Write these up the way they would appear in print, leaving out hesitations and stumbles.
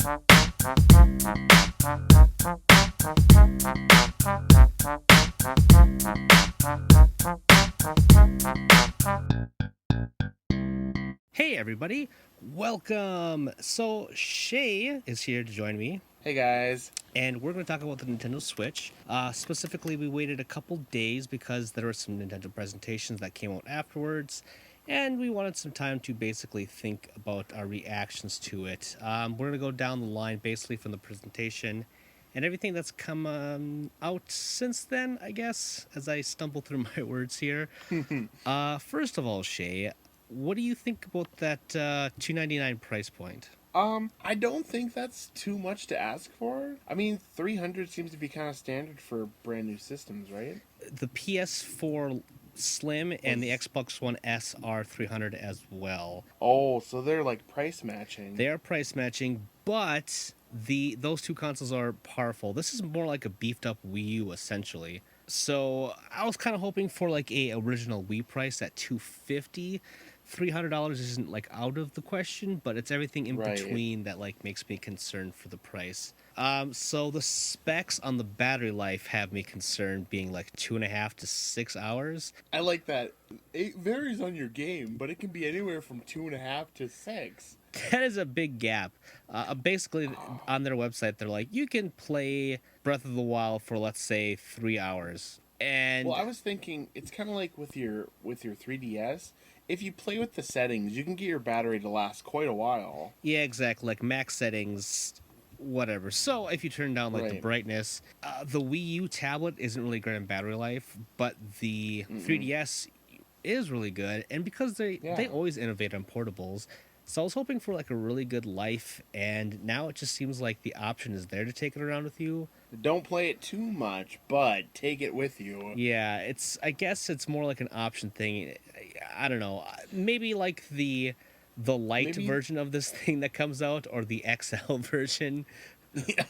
Hey everybody, welcome! So Shay is here to join me. Hey guys. And we're going to talk about the Nintendo Switch. Specifically, we waited a couple days because there were some Nintendo presentations that came out afterwards, and we wanted some time to basically think about our reactions to it. We're going to go down the line basically from the presentation and everything that's come out since then, I guess, as I stumble through my words here. First of all, Shay, what do you think about that $299 price point? I don't think that's too much to ask for. I mean, 300 seems to be kind of standard for brand new systems, right? The PS4 Slim and the Xbox One S are 300 as well. Oh, so they're like price matching. They are price matching, but those two consoles are powerful. This is more like a beefed up Wii U essentially. So I was kind of hoping for like a original Wii price at $250. $300 isn't like out of the question, but it's everything in between that like makes me concerned for the price. So the specs on the battery life have me concerned, being like 2.5 to 6 hours. I like that. It varies on your game, but it can be anywhere from 2.5 to 6. That is a big gap. Basically, on their website, they're like, you can play Breath of the Wild for, let's say, 3 hours. And well, I was thinking it's kind of like with your 3DS. If you play with the settings, you can get your battery to last quite a while. Yeah, exactly. Like max settings, whatever. So if you turn down like the brightness, the Wii U tablet isn't really great in battery life, but the 3DS is really good. And because they always innovate on portables, so I was hoping for like a really good life, and now it just seems like the option is there to take it around with you. Don't play it too much, but take it with you. Yeah, I guess it's more like an option thing. I don't know. Maybe like the light version of this thing that comes out, or the XL version. Yeah.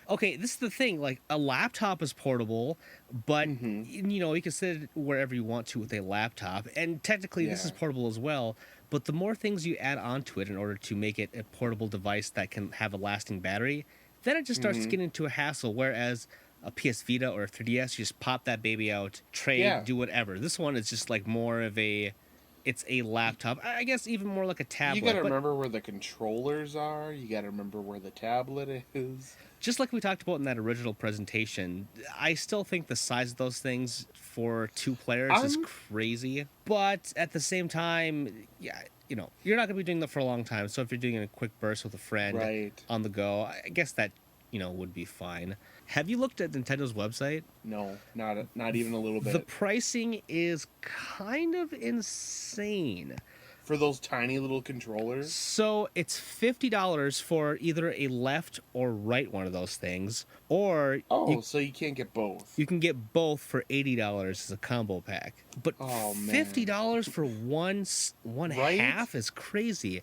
Okay, this is the thing. Like, a laptop is portable, but you know, you can sit it wherever you want to with a laptop, and technically this is portable as well. But the more things you add onto it in order to make it a portable device that can have a lasting battery, then it just starts to get into a hassle. Whereas a PS Vita or a 3DS, you just pop that baby out, trade, do whatever. This one is just like more of it's a laptop. I guess even more like a tablet. You gotta remember where the controllers are. You gotta remember where the tablet is. Just like we talked about in that original presentation, I still think the size of those things for 2 players is crazy. But at the same time, yeah, you know, you're not going to be doing that for a long time. So if you're doing a quick burst with a friend on the go, I guess that, you know, would be fine. Have you looked at Nintendo's website? No, not even a little bit. The pricing is kind of insane. For those tiny little controllers? So it's $50 for either a left or right one of those things, or so you can't get both. You can get both for $80 as a combo pack. But $50 for one half is crazy.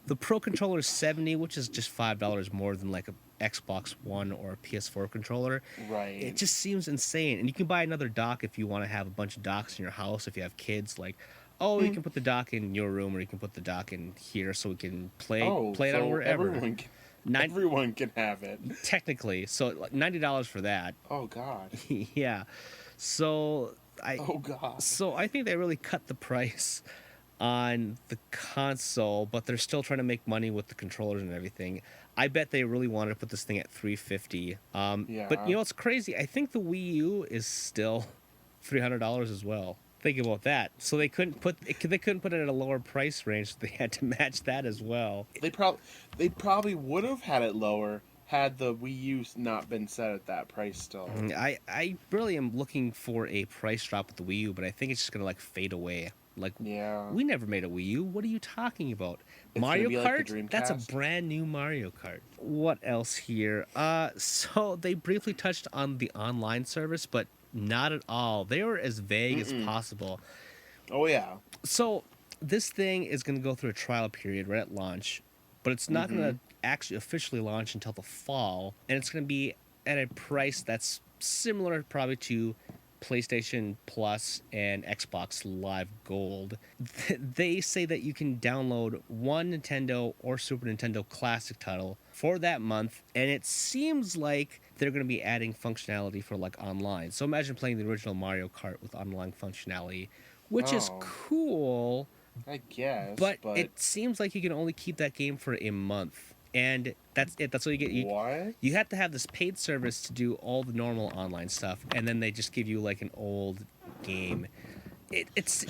The Pro controller is $70, which is just $5 more than like a Xbox One or a PS4 controller. Right. It just seems insane. And you can buy another dock if you want to have a bunch of docks in your house. If you have kids, like, you can put the dock in your room, or you can put the dock in here, so we can play it on wherever. Everyone can have it. Technically, so $90 for that. Oh God. Yeah. So God. So I think they really cut the price on the console, but they're still trying to make money with the controllers and everything. I bet they really wanted to put this thing at $350. But you know what's crazy? I think the Wii U is still $300 as well. Think about that. So they couldn't put it at a lower price range. So they had to match that as well. They probably would have had it lower had the Wii U not been set at that price still. I really am looking for a price drop with the Wii U, but I think it's just gonna like fade away. Like, we never made a Wii U. What are you talking about? It's Mario Kart? Like that's a brand new Mario Kart. What else here? So they briefly touched on the online service, but not at all. They were as vague as possible. Oh, yeah. So this thing is going to go through a trial period right at launch, but it's not going to actually officially launch until the fall, and it's going to be at a price that's similar probably to PlayStation Plus and Xbox Live Gold, they say that you can download one Nintendo or Super Nintendo Classic title for that month, and it seems like they're going to be adding functionality for like online. So imagine playing the original Mario Kart with online functionality, which is Oh, cool, I guess, but but it seems like you can only keep that game for a month. And that's it. That's what you get. what? You have to have this paid service to do all the normal online stuff, and then they just give you like an old game. It's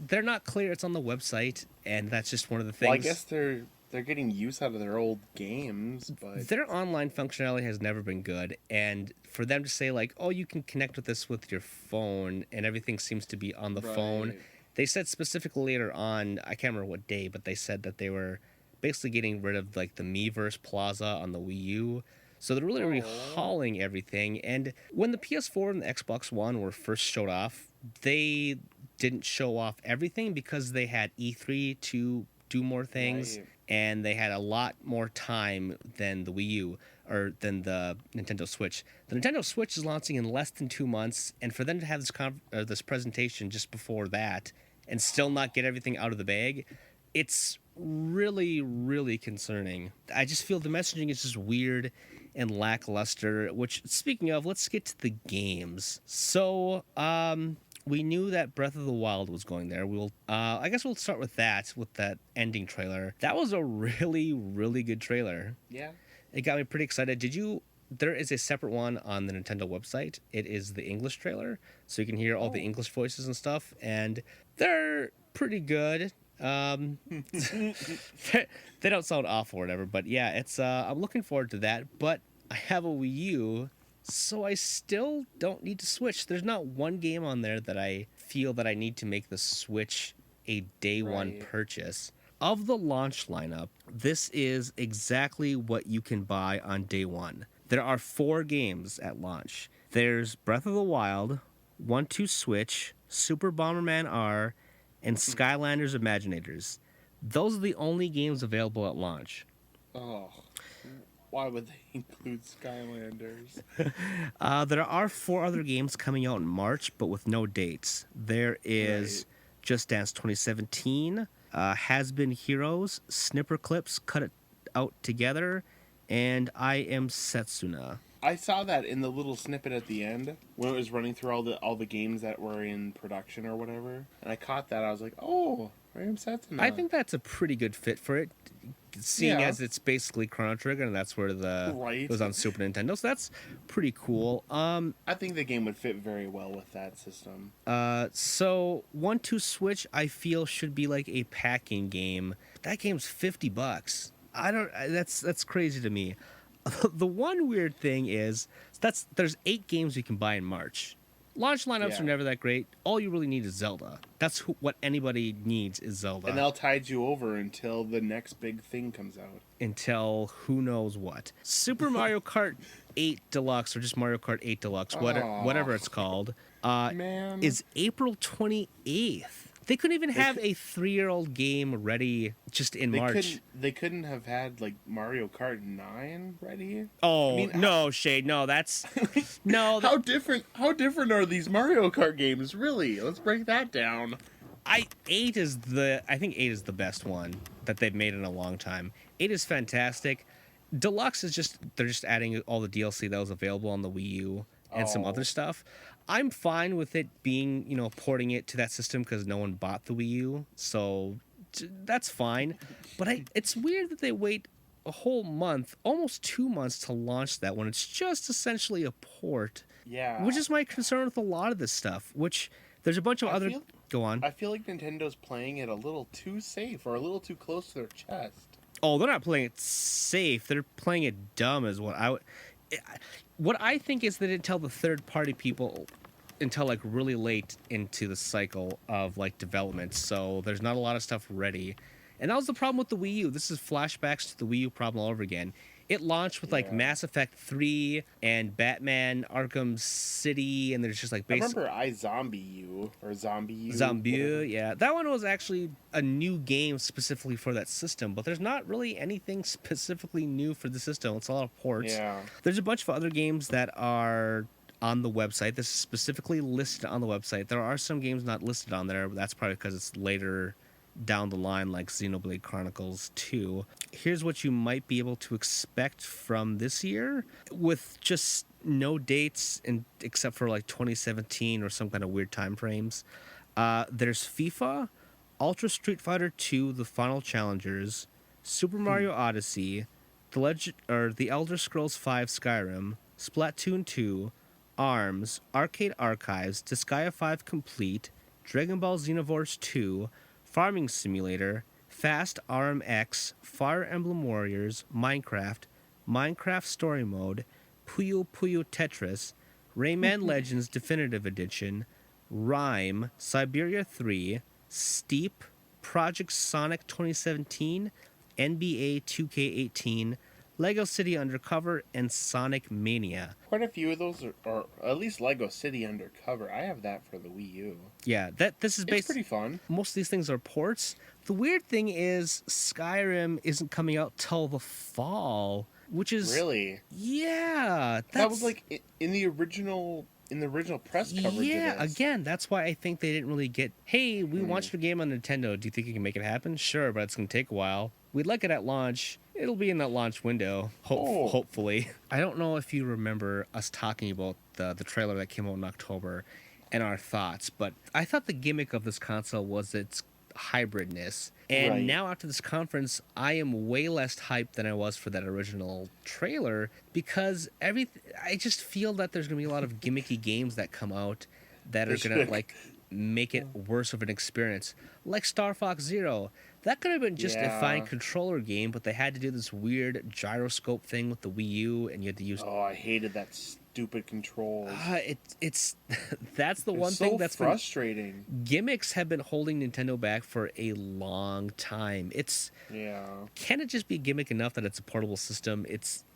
they're not clear. It's on the website, and that's just one of the Well, I things. guess they're getting use out of their old games, but Their online functionality has never been good, and for them to say like, "Oh, you can connect with this with your phone," and everything seems to be on the phone. right. They said specifically later on, I can't remember what day, but they said that they were basically getting rid of like the Miiverse Plaza on the Wii U. So they're really Oh, overhauling everything. And when the PS4 and the Xbox One were first showed off, they didn't show off everything because they had E3 to do more things, right. and they had a lot more time than the Wii U or than the Nintendo Switch. The Nintendo Switch is launching in less than 2 months, and for them to have this presentation just before that and still not get everything out of the bag, it's really, really concerning. I just feel the messaging is just weird and lackluster. Which, speaking of, let's get to the games. So, we knew that Breath of the Wild was going there. I guess we'll start with that ending trailer. That was a really, really good trailer. Yeah. It got me pretty excited. Did you? There is a separate one on the Nintendo website. It is the English trailer, so you can hear all the Oh. English voices and stuff, and they're pretty good. They don't sound awful or whatever, but yeah, it's. I'm looking forward to that. But I have a Wii U, so I still don't need to Switch. There's not one game on there that I feel that I need to make the Switch a day one Right. purchase. Of the launch lineup, this is exactly what you can buy on day one. There are 4 games at launch. There's Breath of the Wild, 1-2 Switch, Super Bomberman R, and Skylanders Imaginators. Those are the only games available at launch. Oh, why would they include Skylanders? There are 4 other games coming out in March, but with no dates. There is Right. Just Dance 2017, Has Been Heroes, Snipper Clips, Cut It Out Together, and I Am Setsuna. I saw that in the little snippet at the end when it was running through all the games that were in production or whatever, and I caught that. I was like, "Oh, I am Setsuna." I think that's a pretty good fit for it, seeing Yeah. as it's basically Chrono Trigger, and that's where Right. it was on Super Nintendo. So that's pretty cool. I think the game would fit very well with that system. So 1-2 Switch, I feel should be like a packing game. That game's $50. I don't. That's crazy to me. The one weird thing is there's 8 games you can buy in March. Launch lineups Yeah. are never that great. All you really need is Zelda. That's what anybody needs is Zelda. And they'll tide you over until the next big thing comes out. Until who knows what. Super Mario Kart 8 Deluxe, or just Mario Kart 8 Deluxe, Aw. whatever it's called, Man. is April 28th. They couldn't even have a 3-year-old game ready just in March. They couldn't have had like Mario Kart 9 ready. Oh, I mean, no, Shade. No, that's... No, How different are these Mario Kart games really? Let's break that down. I think 8 is the best one that they've made in a long time. 8 is fantastic. Deluxe is they're just adding all the DLC that was available on the Wii U and some Oh. other stuff. I'm fine with it being, porting it to that system because no one bought the Wii U, so that's fine. But it's weird that they wait a whole month, almost 2 months to launch that when it's just essentially a port. Yeah. Which is my concern with a lot of this stuff, which there's a bunch of other... Go on. I feel like Nintendo's playing it a little too safe or a little too close to their chest. Oh, they're not playing it safe. They're playing it dumb, is what What I think is they didn't tell the third-party people until like really late into the cycle of like development. So there's not a lot of stuff ready, and that was the problem with the Wii U. This is flashbacks to the Wii U problem all over again. It launched with like Yeah. Mass Effect 3 and Batman Arkham City, and there's just like I remember Zombie U. Zombie, yeah. That one was actually a new game specifically for that system, but there's not really anything specifically new for the system. It's a lot of ports. Yeah. There's a bunch of other games that are on the website. This is specifically listed on the website. There are some games not listed on there, but that's probably because it's later down the line, like Xenoblade Chronicles 2. Here's what you might be able to expect from this year with just no dates except for like 2017 or some kind of weird time frames. There's FIFA, Ultra Street Fighter 2, The Final Challengers, Super Mario Odyssey, The Elder Scrolls V Skyrim, Splatoon 2, ARMS, Arcade Archives, Disgaea 5 Complete, Dragon Ball Xenoverse 2, Farming Simulator, Fast RMX, Fire Emblem Warriors, Minecraft Story Mode, Puyo Puyo Tetris, Rayman Legends Definitive Edition, Rime, Siberia 3, Steep, Project Sonic 2017, NBA 2K18, Lego City Undercover, and Sonic Mania. Quite a few of those are at least Lego City Undercover. I have that for the Wii U. Yeah, this is It's pretty fun. Most of these things are ports. The weird thing is Skyrim isn't coming out till the fall, which is Really? Yeah, That was like in the original press coverage. Yeah, of this. again, that's why I think they didn't really get. Hey, we want your game on Nintendo. Do you think you can make it happen? Sure, but it's gonna take a while. We'd like it at launch. It'll be in that launch window, hopefully. I don't know if you remember us talking about the trailer that came out in October and our thoughts, but I thought the gimmick of this console was its hybridness. And now after this conference, I am way less hyped than I was for that original trailer because I just feel that there's going to be a lot of gimmicky games that come out that are going to like make it worse of an experience. Like Star Fox Zero. That could have been just a fine controller game, but they had to do this weird gyroscope thing with the Wii U, and you had to use. Oh, I hated that stupid controls. It's that's the one thing that's frustrating. Gimmicks have been holding Nintendo back for a long time. Can it just be gimmick enough that it's a portable system?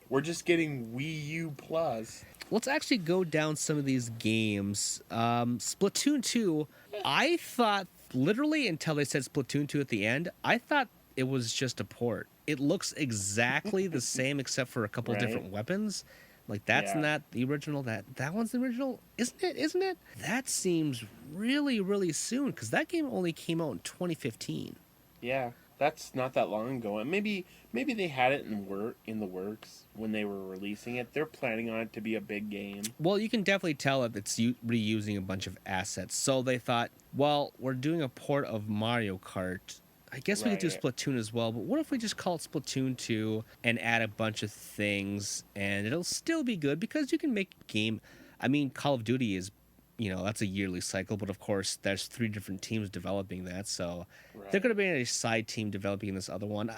We're just getting Wii U Plus. Let's actually go down some of these games. Splatoon 2, I thought, literally until they said Splatoon 2 at the end, I thought it was just a port. It looks exactly the same except for a couple different weapons. Like, that's not the original. That one's the original. Isn't it? That seems really, really soon, because that game only came out in 2015. Yeah, that's not that long ago. And maybe they had it in the works when they were releasing it. They're planning on it to be a big game. Well, you can definitely tell that it's reusing a bunch of assets. So they thought, well, we're doing a port of Mario Kart. I guess we could do Splatoon as well, but what if we just call it Splatoon 2 and add a bunch of things, and it'll still be good because you can make a game. I mean, Call of Duty is, that's a yearly cycle, but of course there's 3 different teams developing that, so they're going to be a side team developing this other one.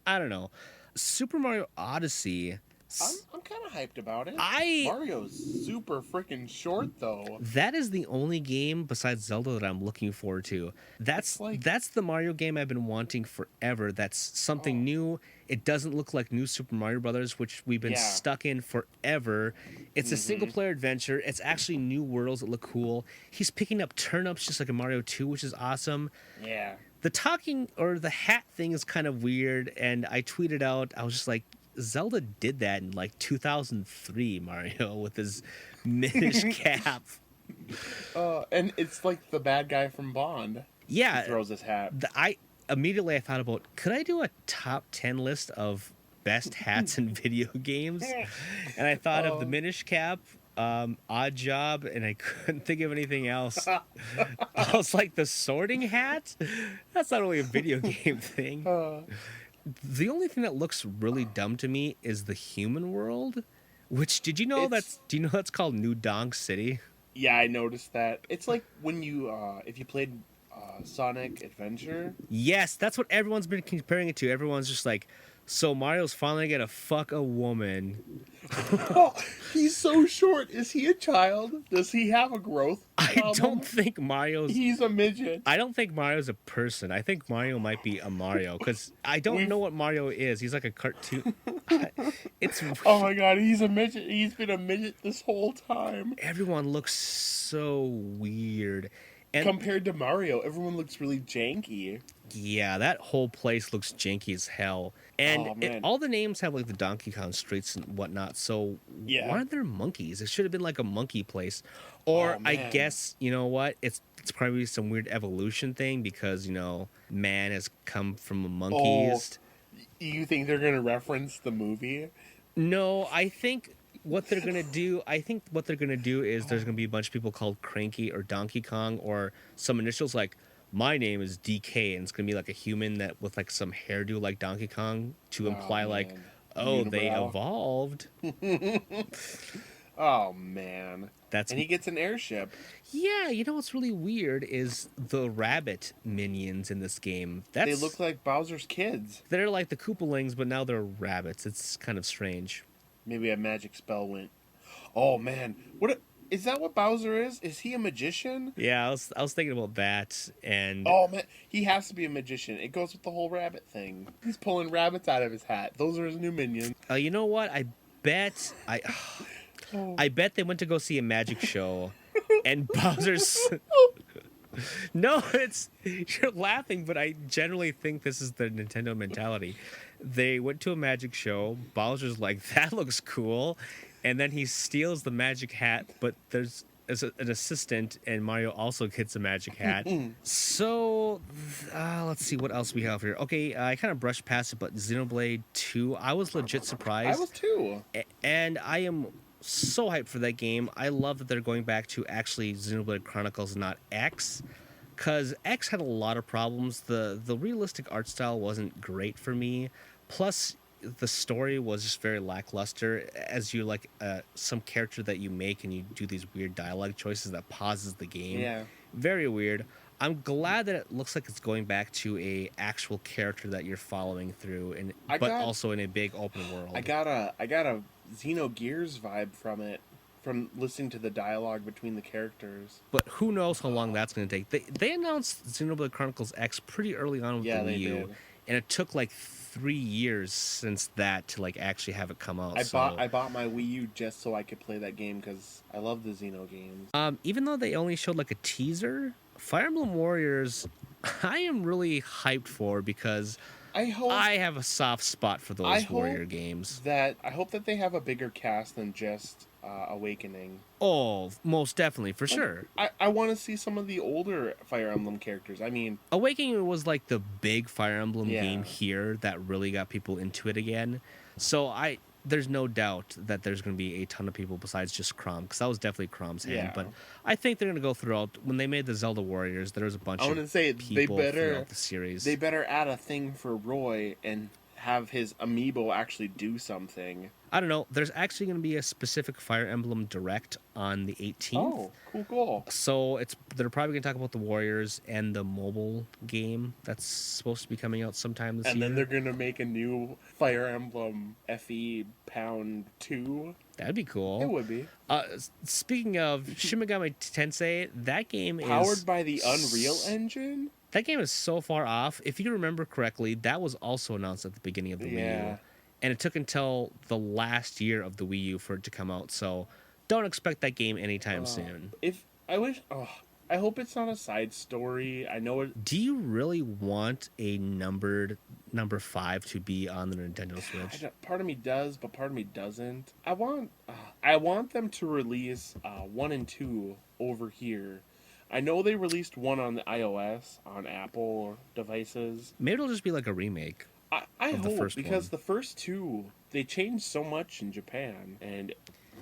I don't know. Super Mario Odyssey. I'm kind of hyped about it. Mario's super freaking short, though. That is the only game besides Zelda that I'm looking forward to. That's the Mario game I've been wanting forever. That's something new. It doesn't look like New Super Mario Brothers, which we've been stuck in forever. It's a single-player adventure. It's actually new worlds that look cool. He's picking up turnips just like in Mario 2, which is awesome. Yeah. The talking or the hat thing is kind of weird, and I tweeted out, I was just like, Zelda did that in like 2003, Mario, with his Minish cap. And it's like the bad guy from Bond. Yeah. He throws his hat. I thought about, could I do a top 10 list of best hats in video games? And I thought of the Minish cap, Odd Job, and I couldn't think of anything else. I was like, the sorting hat? That's not really a video game thing. The only thing that looks really dumb to me is the human world, which do you know that's called New Donk City? Yeah, I noticed that. It's like when you if you played Sonic Adventure. Yes, that's what everyone's been comparing it to. Everyone's just like, so Mario's finally gonna fuck a woman. Oh, he's so short. Is he a child? Does he have a growth problem? I don't think Mario's... He's a midget. I don't think Mario's a person. I think Mario might be a Mario, because I don't know what Mario is. He's like a cartoon... Oh my god, he's a midget. He's been a midget this whole time. Everyone looks so weird. And Compared to Mario, everyone looks really janky. yeah, that whole place looks janky as hell. And Oh man, all the names have like the Donkey Kong streets and whatnot. So why yeah. aren't there monkeys? It should have been like a monkey place. Or Oh I man. guess, you know what? It's probably some weird evolution thing because, man has come from Oh, monkeys. you think they're gonna reference the movie? No, I think what they're gonna do is there's gonna be a bunch of people called Cranky or Donkey Kong or some initials like my name is DK, and it's gonna be like a human that with like some hairdo like Donkey Kong to Oh imply like, man, oh, they unibrow. evolved. Oh man, That's and he gets an airship. Yeah. What's really weird is the rabbit minions in this game. They look like Bowser's kids. They're like the Koopalings, but now they're rabbits. It's kind of strange. Maybe a magic spell went. Oh man, is that what Bowser is? Is he a magician? Yeah, I was thinking about that, and Oh man, he has to be a magician. It goes with the whole rabbit thing. He's pulling rabbits out of his hat. Those are his new minions. you know what? Bet I Oh. I bet they went to go see a magic show, and Bowser's. No, you're laughing, but I generally think this is the Nintendo mentality. They went to a magic show. Bowser's like, that looks cool, and then he steals the magic hat. But there's as an assistant, and Mario also gets a magic hat. So let's see what else we have here. Okay, I kind of brushed past it, but Xenoblade 2, I was legit I surprised, was too. and I am so hyped for that game. I love that they're going back to actually Xenoblade Chronicles, not X, because X had a lot of problems. The realistic art style wasn't great for me. Plus, the story was just very lackluster. As you like some character that you make, and you do these weird dialogue choices that pauses the game. Yeah. Very weird. I'm glad that it looks like it's going back to a actual character that you're following through, but also in a big open world. I got a Xenogears vibe from it, from listening to the dialogue between the characters. But who knows how long that's going to take. They announced Xenoblade Chronicles X pretty early on with the Wii U, did. and it took like 3 years since that to like actually have it come out. I bought my Wii U just so I could play that game because I love the Xeno games. Even though they only showed like a teaser, Fire Emblem Warriors, I am really hyped for because I have a soft spot for those warrior games. I hope that they have a bigger cast than just Awakening. Oh, most definitely, for sure. I want to see some of the older Fire Emblem characters. I mean, Awakening was like the big Fire Emblem Yeah. game here that really got people into it again. So there's no doubt that there's going to be a ton of people besides just Crom, because that was definitely Crom's hand. Yeah. But I think they're going to go throughout. When they made the Zelda Warriors, there was a bunch I want of to say people throughout the series. they better add a thing for Roy and have his amiibo actually do something. I don't know. There's actually going to be a specific Fire Emblem Direct on the 18th. Oh, cool. So they're probably going to talk about the Warriors and the mobile game that's supposed to be coming out sometime this year. And then they're gonna make a new Fire Emblem FE Pound 2. That'd be cool. It would be Speaking of Shin Megami Tensei, that game powered by the Unreal Engine. That game is so far off. If you remember correctly, that was also announced at the beginning of the Wii U. And it took until the last year of the Wii U for it to come out. So don't expect that game anytime soon. I hope it's not a side story. I know it. Do you really want a numbered number 5 to be on the Nintendo Switch? Part of me does, but part of me doesn't. I want them to release 1 and 2 over here. I know they released 1 on the iOS on Apple devices. Maybe it'll just be like a remake. I hope, because one. the first 2, they changed so much in Japan, and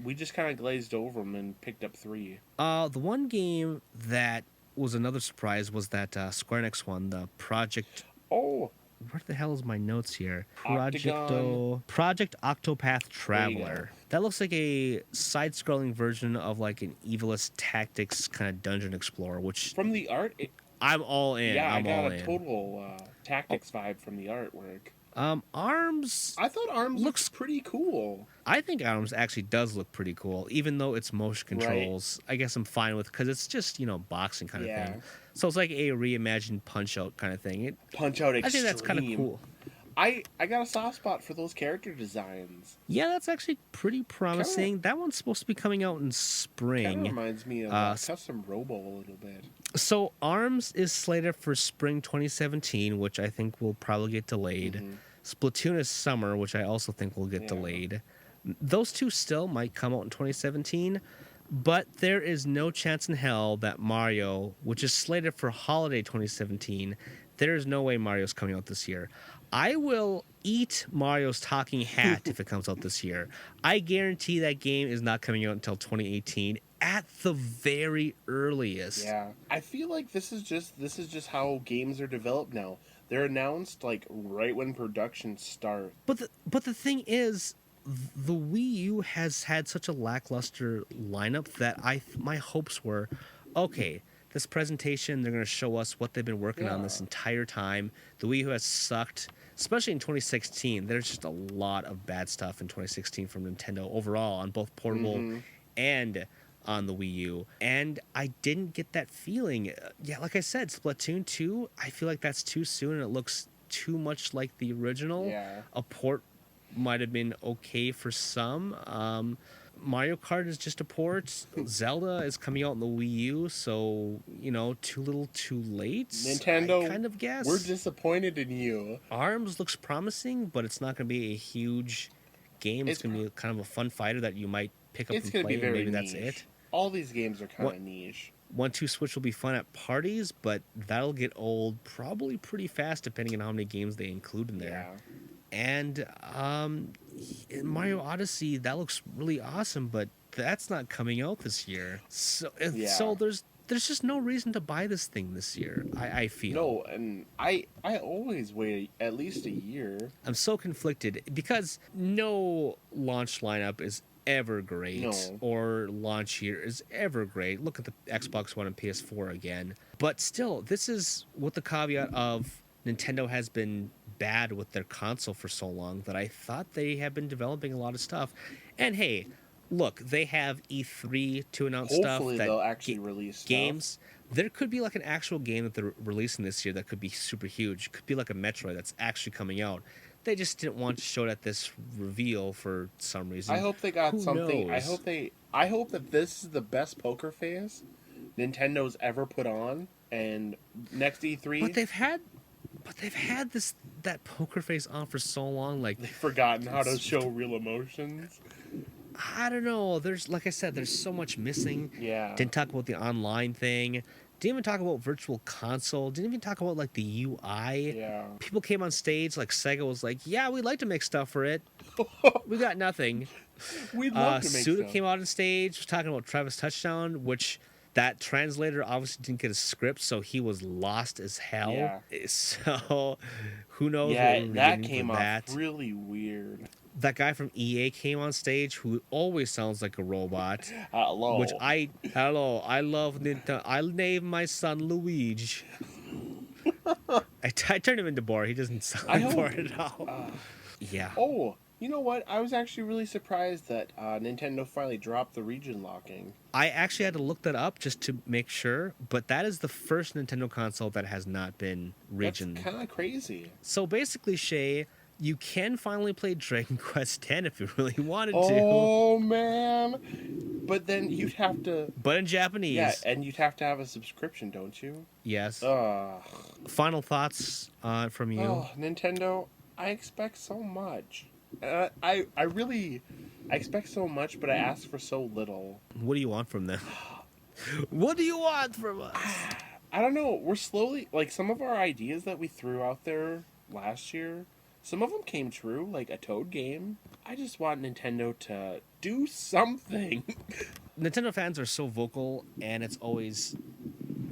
we just kind of glazed over them and picked up 3. The one game that was another surprise was that Square Enix one, the Project... Oh! Where the hell is my notes here? Octagon. Project Octopath Traveler. That looks like a side-scrolling version of like an Evilist Tactics kind of dungeon explorer, which... From the art... I'm all in. Yeah, I got a total tactics vibe from the artwork. ARMS... I thought ARMS looks pretty cool. I think ARMS actually does look pretty cool, even though it's motion controls. Right. I guess I'm fine with, because it's just, boxing kind of thing. So it's like a reimagined Punch-Out kind of thing. Punch-Out Extreme. I think that's kind of cool. I got a soft spot for those character designs. Yeah, that's actually pretty promising. That one's supposed to be coming out in Kind of spring. reminds me of Uh, Custom Robo a little bit. So ARMS is slated for spring 2017, which I think will probably get delayed. Splatoon is summer, which I also think will get Yeah. delayed. Those two still might come out in 2017, but there is no chance in hell that Mario, which is slated for holiday 2017, there is no way Mario's coming out this year. I will eat Mario's talking hat if it comes out this year. I guarantee that game is not coming out until 2018 at the very earliest. Yeah, I feel like this is just how games are developed now. They're announced like right when production starts. But the thing is, the Wii U has had such a lackluster lineup that my hopes were, okay, this presentation they're going to show us what they've been working on this entire time. The Wii U has sucked, especially in 2016. There's just a lot of bad stuff in 2016 from Nintendo overall on both portable and on the Wii U, and I didn't get that feeling. Yeah, like I said, Splatoon 2, I feel like that's too soon and it looks too much like the original. Yeah. A port might have been okay for some. Mario Kart is just a port. Zelda is coming out in the Wii U, so, too little too late. Nintendo, I kind of guess. we're disappointed in you. ARMS looks promising, but it's not going to be a huge game. It's going to be kind of a fun fighter that you might pick up It's and going to play, be very and maybe niche. that's it. All these games are kind of niche. 1-2 Switch will be fun at parties, but that'll get old probably pretty fast depending on how many games they include in there. Yeah. And Mario Odyssey, that looks really awesome, but that's not coming out this year. So there's just no reason to buy this thing this year, I feel. No, and I always wait at least a year. I'm so conflicted because no launch lineup is ever great, or launch year is ever great. Look at the Xbox One and PS4 again. But still, this is with the caveat of Nintendo has been bad with their console for so long that I thought they have been developing a lot of stuff. And hey, look, they have E3 to announce Hopefully stuff. they'll actually release games. stuff. There could be like an actual game that they're releasing this year that could be super huge. Could be like a Metroid that's actually coming out. They just didn't want to show it at this reveal for some reason. I hope they got Who something. knows? I hope that this is the best poker face Nintendo's ever put on, and next E3 But they've had that poker face on for so long. Like, they've forgotten how to show real emotions. I don't know. There's, like I said, there's so much missing. Yeah. Didn't talk about the online thing. Didn't even talk about Virtual Console. Didn't even talk about like the UI. Yeah. People came on stage, like Sega was like, "Yeah, we'd like to make stuff for it. We got nothing." We'd love to make Suda stuff. came out on stage, was talking about Travis Touchdown, which that translator obviously didn't get a script, so he was lost as hell. Yeah. So who knows? Yeah, what we're that getting came for off that. really weird. That guy from EA came on stage who always sounds like a robot. Hello. Which I love Nintendo. I named my son Luigi. I turned him into Bor. He doesn't sound like Bor at all. Yeah. Oh, you know what? I was actually really surprised that Nintendo finally dropped the region locking. I actually had to look that up just to make sure, but that is the first Nintendo console that has not been region. That's kind of crazy. So basically, Shay, you can finally play Dragon Quest X if you really wanted to. Oh man! But then you'd have to. But in Japanese. Yeah, and you'd have to have a subscription, don't you? Yes. Ugh. Final thoughts from you? Oh, Nintendo, I expect so much. I expect so much, but I ask for so little. What do you want from them? What do you want from us? I don't know. We're slowly, like, some of our ideas that we threw out there last year, some of them came true, like a Toad game. I just want Nintendo to do something. Nintendo fans are so vocal, and it's always,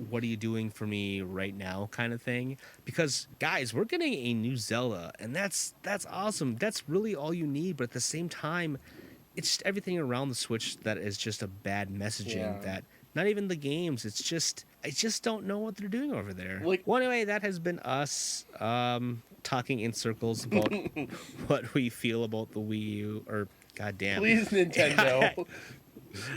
what are you doing for me right now kind of thing. Because, guys, we're getting a new Zelda, and that's awesome. That's really all you need, but at the same time, it's just everything around the Switch that is just a bad messaging. That not even the games, it's just, I just don't know what they're doing over there. Like, well, anyway, that has been us talking in circles about what we feel about the Wii U, or goddamn. please, Nintendo.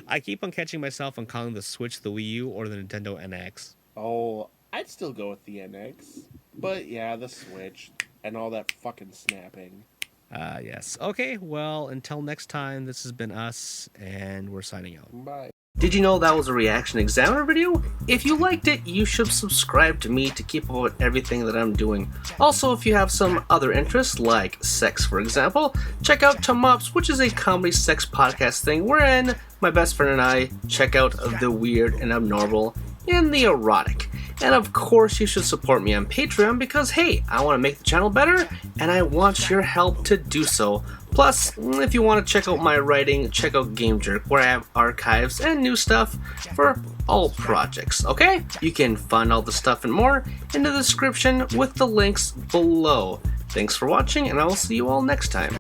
I keep on catching myself on calling the Switch the Wii U or the Nintendo NX. Oh, I'd still go with the NX. But yeah, the Switch. and all that fucking snapping. Yes. Okay, well, until next time, this has been us, and we're signing out. Bye. Did you know that was a Reaction Examiner video? If you liked it, you should subscribe to me to keep up with everything that I'm doing. Also, if you have some other interests, like sex for example, check out Tum Ups, which is a comedy sex podcast thing wherein my best friend and I check out the weird and abnormal and the erotic. And of course, you should support me on Patreon because, hey, I want to make the channel better and I want your help to do so. Plus, if you want to check out my writing, check out Game Jerk, where I have archives and new stuff for all projects, okay? You can find all the stuff and more in the description with the links below. Thanks for watching, and I will see you all next time.